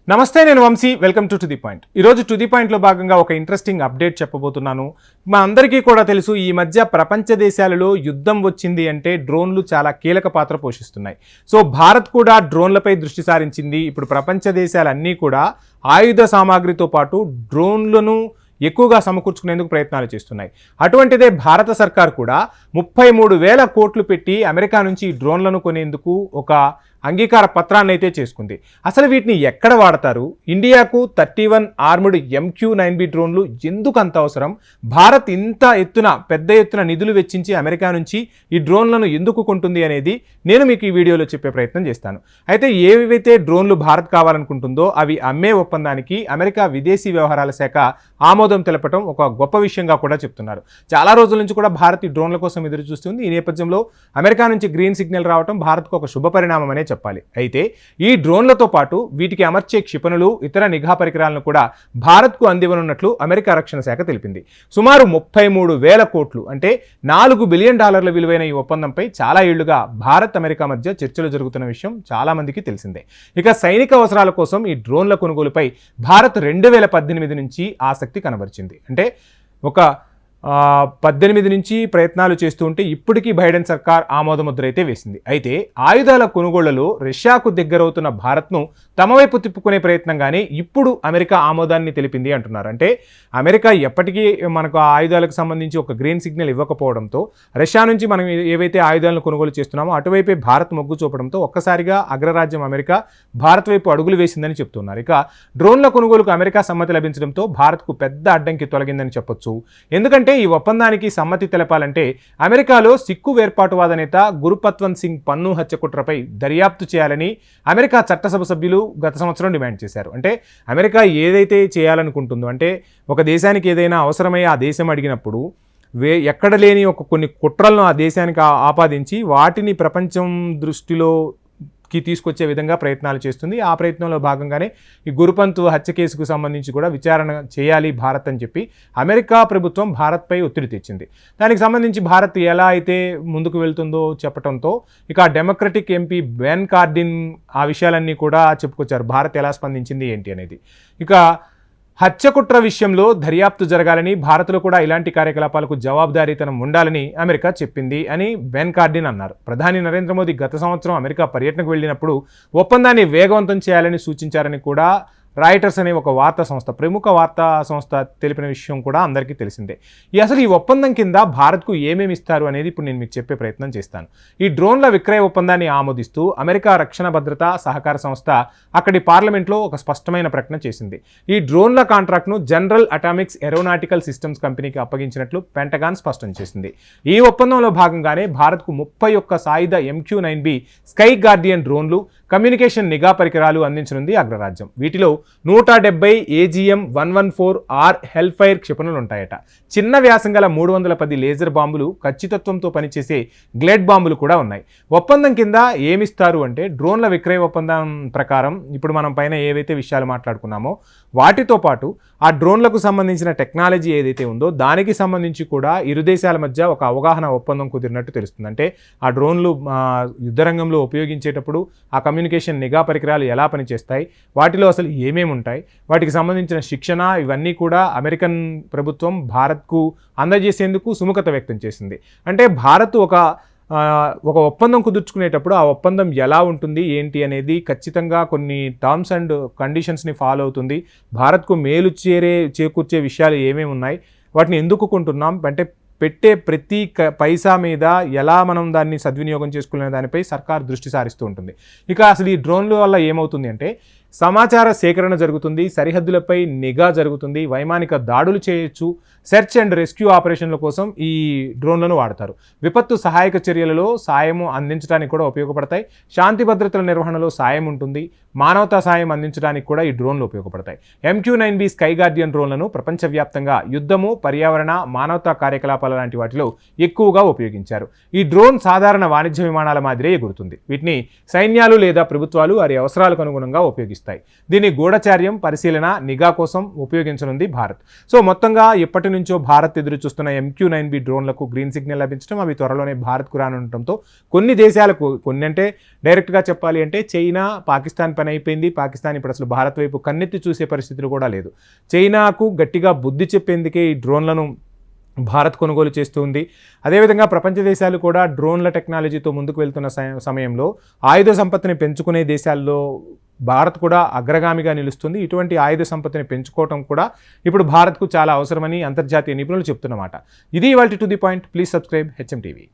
నమస్తే, నేను Vamsi. Welcome to the point. ఈరోజు టు ది పాయింట్లో భాగంగా ఒక ఇంట్రెస్టింగ్ అప్డేట్ చెప్పబోతున్నాను. మా అందరికీ కూడా తెలుసు, ఈ మధ్య ప్రపంచ దేశాలలో యుద్ధం వచ్చింది అంటే డ్రోన్లు చాలా కీలక పాత్ర పోషిస్తున్నాయి. సో భారత్ కూడా డ్రోన్లపై దృష్టి సారించింది. ఇప్పుడు ప్రపంచ దేశాలన్నీ కూడా ఆయుధ సామాగ్రితో పాటు డ్రోన్లను ఎక్కువగా సమకూర్చుకునేందుకు ప్రయత్నాలు చేస్తున్నాయి. అటువంటిదే భారత సర్కార్ కూడా 33,000 కోట్లు పెట్టి అమెరికా నుంచి డ్రోన్లను కొనేందుకు ఒక అంగీకార పత్రాన్ని అయితే చేసుకుంది. అసలు వీటిని ఎక్కడ వాడతారు? ఇండియాకు 31 ఆర్మ్డ్ MQ-9B డ్రోన్లు ఎందుకు అంత అవసరం? భారత్ ఇంత పెద్ద ఎత్తున నిధులు వెచ్చించి అమెరికా నుంచి ఈ డ్రోన్లను ఎందుకు కొంటుంది అనేది నేను మీకు ఈ వీడియోలో చెప్పే ప్రయత్నం చేస్తాను. అయితే ఏవైతే డ్రోన్లు భారత్ కావాలనుకుంటుందో అవి అమ్మే ఒప్పందానికి అమెరికా విదేశీ వ్యవహారాల శాఖ ఆమోదం తెలపడం ఒక గొప్ప విషయంగా కూడా చెప్తున్నారు. చాలా రోజుల నుంచి కూడా భారత్ ఈ డ్రోన్ల కోసం ఎదురు చూస్తుంది. ఈ నేపథ్యంలో అమెరికా నుంచి గ్రీన్ సిగ్నల్ రావడం భారత్కు ఒక శుభ పరిణామం అనే చెప్పాలి. అయితే ఈ డ్రోన్లతో పాటు వీటికి అమర్చే క్షిపణులు, ఇతర నిఘా పరికరాలను కూడా భారత్కు అందివ్వనున్నట్లు అమెరికా రక్షణ శాఖ తెలిపింది. సుమారు 33,000 కోట్లు అంటే $4 బిలియన్ విలువైన ఈ ఒప్పందంపై చాలా ఏళ్లుగా భారత్ అమెరికా మధ్య చర్చలు జరుగుతున్న విషయం చాలా మందికి తెలిసిందే. ఇక సైనిక అవసరాల కోసం ఈ డ్రోన్ల కొనుగోలుపై భారత్ 2018 నుంచి ఆసక్తి కనబరిచింది. అంటే ఒక 18 నుంచి ప్రయత్నాలు చేస్తూ ఉంటే ఇప్పటికీ బైడెన్ సర్కార్ ఆమోదముద్ర అయితే వేసింది. అయితే ఆయుధాల కొనుగోళ్లలో రష్యాకు దగ్గరవుతున్న భారత్ను తమ వైపు తిప్పుకునే ప్రయత్నంగానే ఇప్పుడు అమెరికా ఆమోదాన్ని తెలిపింది అంటున్నారు. అంటే అమెరికా ఎప్పటికీ మనకు ఆయుధాలకు సంబంధించి ఒక గ్రీన్ సిగ్నల్ ఇవ్వకపోవడంతో రష్యా నుంచి మనం ఏవైతే ఆయుధాలను కొనుగోలు చేస్తున్నామో అటువైపే భారత్ మొగ్గు చూపడంతో ఒక్కసారిగా అగ్రరాజ్యం అమెరికా భారత్ వైపు అడుగులు వేసిందని చెప్తున్నారు. ఇక డ్రోన్ల కొనుగోలుకు అమెరికా సమ్మతి లభించడంతో భారత్కు పెద్ద అడ్డంకి తొలగిందని చెప్పొచ్చు. ఎందుకంటే ఈ ఒప్పందానికి సమ్మతి తెలపాలంటే అమెరికాలో సిక్కు వేర్పాటువాద నేత గురుపత్వంత్ సింగ్ పన్ను హత్య కుట్రపై దర్యాప్తు చేయాలని అమెరికా చట్టసభ సభ్యులు గత సంవత్సరం డిమాండ్ చేశారు. అంటే అమెరికా ఏదైతే చేయాలనుకుంటుందో, అంటే ఒక దేశానికి ఏదైనా అవసరమై ఆ దేశం అడిగినప్పుడు ఎక్కడ లేని కొన్ని కుట్రలను ఆ దేశానికి ఆపాదించి వాటిని ప్రపంచం దృష్టిలోకి తీసుకొచ్చే విధంగా ప్రయత్నాలు చేస్తుంది. ఆ ప్రయత్నంలో భాగంగానే ఈ గురుపంత్ హత్య కేసుకు సంబంధించి కూడా విచారణ చేయాలి భారత్ అని చెప్పి అమెరికా ప్రభుత్వం భారత్పై ఒత్తిడి తెచ్చింది. దానికి సంబంధించి భారత్ ఎలా అయితే ముందుకు వెళ్తుందో చెప్పడంతో ఇక డెమోక్రటిక్ ఎంపీ బెన్ కార్డిన్ ఆ విషయాలన్నీ కూడా చెప్పుకొచ్చారు. భారత్ ఎలా స్పందించింది ఏంటి అనేది. ఇక హత్య కుట్ర విషయంలో దర్యాప్తు జరగాలని, భారత్లో కూడా ఇలాంటి కార్యకలాపాలకు జవాబుదారీతనం ఉండాలని అమెరికా చెప్పింది అని బెన్ కార్డిన్ అన్నారు. ప్రధాని నరేంద్ర మోదీ గత సంవత్సరం అమెరికా పర్యటనకు వెళ్ళినప్పుడు ఒప్పందాన్ని వేగవంతం చేయాలని సూచించారని కూడా రాయిటర్స్ అనే ఒక ప్రముఖ వార్తా సంస్థ తెలిపిన విషయం కూడా అందరికీ తెలిసిందే. అసలు ఈ ఒప్పందం కింద భారత్కు ఏమేమి ఇస్తారు అనేది ఇప్పుడు నేను మీకు చెప్పే ప్రయత్నం చేస్తాను. ఈ డ్రోన్ల విక్రయ ఒప్పందాన్ని ఆమోదిస్తూ అమెరికా రక్షణ భద్రతా సహకార సంస్థ అక్కడి పార్లమెంట్లో ఒక స్పష్టమైన ప్రకటన చేసింది. ఈ డ్రోన్ల కాంట్రాక్ట్ను జనరల్ అటామిక్స్ ఏరోనాటికల్ సిస్టమ్స్ కంపెనీకి అప్పగించినట్లు పెంటగాన్ స్పష్టం చేసింది. ఈ ఒప్పందంలో భాగంగానే భారత్కు 31 సాయుధ MQ-9B స్కై గార్డియన్ డ్రోన్లు, కమ్యూనికేషన్ నిఘా పరికరాలు అందించనుంది అగ్రరాజ్యం. వీటిలో 170 AGM-114R హెల్ఫైర్ క్షిపణులు ఉంటాయట. చిన్న వ్యాసం గల 310 లేజర్ బాంబులు, ఖచ్చితత్వంతో పనిచేసే గ్లెడ్ బాంబులు కూడా ఉన్నాయి. ఒప్పందం కింద ఏమిస్తారు అంటే డ్రోన్ల విక్రయ ఒప్పందం ప్రకారం ఇప్పుడు మనం పైన ఏవైతే విషయాలు మాట్లాడుకున్నామో వాటితో పాటు ఆ డ్రోన్లకు సంబంధించిన టెక్నాలజీ ఏదైతే ఉందో దానికి సంబంధించి కూడా ఇరు దేశాల మధ్య ఒక అవగాహన ఒప్పందం కుదిరినట్టు తెలుస్తుంది. అంటే ఆ డ్రోన్లు యుద్ధరంగంలో ఉపయోగించేటప్పుడు ఆ కమ్యూనికేషన్ నిఘా పరికరాలు ఎలా పనిచేస్తాయి, వాటిలో అసలు ఏమేమి ఉంటాయి, వాటికి సంబంధించిన శిక్షణ, ఇవన్నీ కూడా అమెరికన్ ప్రభుత్వం భారత్కు అందజేసేందుకు సుముఖత వ్యక్తం చేసింది. అంటే భారత్ ఒక ఒప్పందం కుదుర్చుకునేటప్పుడు ఆ ఒప్పందం ఎలా ఉంటుంది ఏంటి అనేది ఖచ్చితంగా కొన్ని టర్మ్స్ అండ్ కండిషన్స్ని ఫాలో అవుతుంది. భారత్కు మేలు చేకూర్చే విషయాలు ఏమేమి ఉన్నాయి, వాటిని ఎందుకు కొంటున్నాం, అంటే పెట్టే ప్రతి పైసా మీద ఎలా మనం దాన్ని సద్వినియోగం చేసుకునే దానిపై సర్కార్ దృష్టి సారిస్తూ ఉంటుంది. ఇక అసలు ఈ డ్రోన్ల వల్ల ఏమవుతుంది అంటే సమాచార సేకరణ జరుగుతుంది, సరిహద్దులపై నిఘా జరుగుతుంది, వైమానిక దాడులు చేయొచ్చు, సెర్చ్ అండ్ రెస్క్యూ ఆపరేషన్ల కోసం ఈ డ్రోన్లను వాడతారు. విపత్తు సహాయక చర్యలలో సాయం అందించడానికి కూడా ఉపయోగపడతాయి. శాంతి భద్రతల నిర్వహణలో సాయం ఉంటుంది. మానవతా సాయం అందించడానికి కూడా ఈ డ్రోన్లు ఉపయోగపడతాయి. MQ-9B స్కై గార్డియన్ డ్రోన్లను ప్రపంచవ్యాప్తంగా యుద్ధము, పర్యావరణ, మానవతా కార్యకలాపాల లాంటి వాటిలో ఎక్కువగా ఉపయోగించారు. ఈ డ్రోన్ సాధారణ వాణిజ్య విమానాల మాదిరే ఎగురుతుంది. వీటిని సైన్యాలు లేదా ప్రభుత్వాలు వారి అవసరాలకు అనుగుణంగా ఉపయోగిస్తారు. చూపిస్తాయి. దీని గూఢచార్యం, పరిశీలన, నిఘా కోసం ఉపయోగించనుంది భారత్. సో మొత్తంగా ఎప్పటి నుంచో భారత్ ఎదురు చూస్తున్న MQ-9B డ్రోన్లకు గ్రీన్ సిగ్నల్ లభించడం, అవి త్వరలోనే భారత్కు రానుండటంతో కొన్ని దేశాలకు, కొన్ని అంటే డైరెక్ట్గా చెప్పాలి అంటే చైనా, పాకిస్తాన్ పని అయిపోయింది. పాకిస్తాన్ ఇప్పుడు అసలు భారత్ వైపు కన్నెత్తి చూసే పరిస్థితులు కూడా లేదు. చైనాకు గట్టిగా బుద్ధి చెప్పేందుకే ఈ డ్రోన్లను భారత్ కొనుగోలు చేస్తూ ఉంది. అదేవిధంగా ప్రపంచ దేశాలు కూడా డ్రోన్ల టెక్నాలజీతో ముందుకు వెళ్తున్న సమయంలో ఆయుధ సంపత్తిని పెంచుకునే దేశాల్లో భారత్ కూడా అగ్రగామిగా నిలుస్తుంది. ఇటువంటి ఆయుధ సంపత్తిని పెంచుకోవడం కూడా ఇప్పుడు భారత్కు చాలా అవసరమని అంతర్జాతీయ నిపుణులు చెప్తున్నమాట. ఇది ఇవాల్టి to the point. Please subscribe HM TV.